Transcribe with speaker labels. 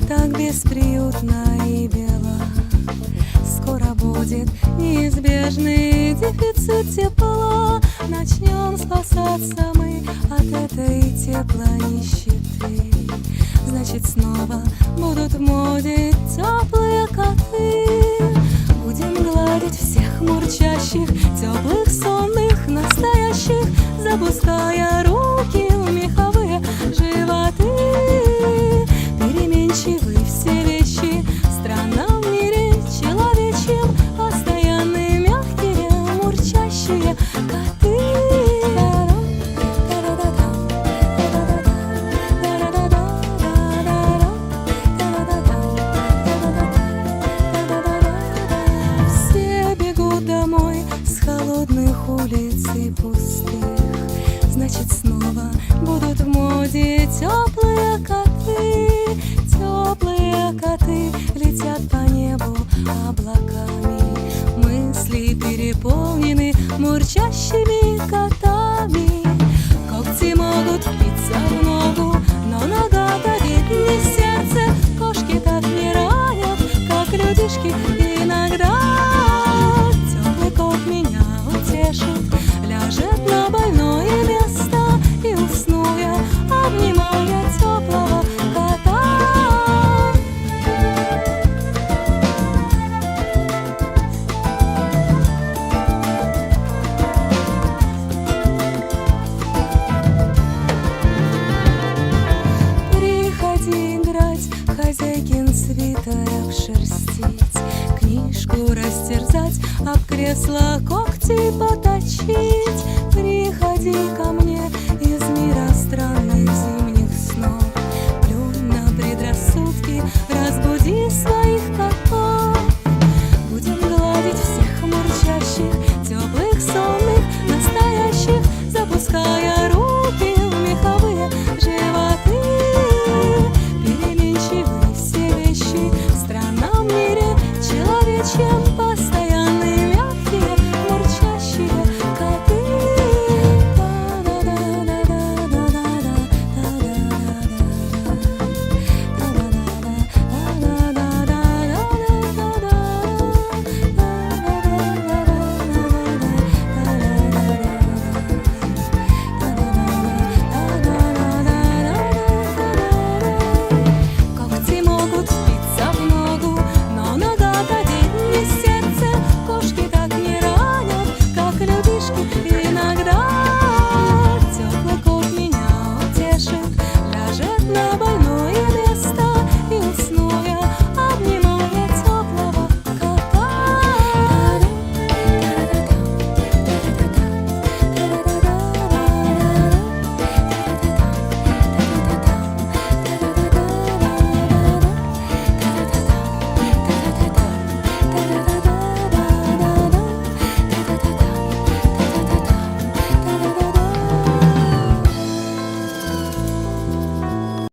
Speaker 1: Так бесприютна и бела. Скоро будет неизбежный дефицит тепла. Начнем спасаться мы от этой теплонищеты. Значит, снова будут в моде теплые коты. Будем гладить всех мурчащих, теплых, сонных, настоящих, запуская руки в меховые животы. Переменчивы все вещи в странном мире человечьем, постоянные, мягкие, мурчащие коты. Все бегут домой с холодных улиц и пустых. Значит, снова будут в моде теплые коты. Теплые коты летят по небу облаками. Мысли переполнены мурчащими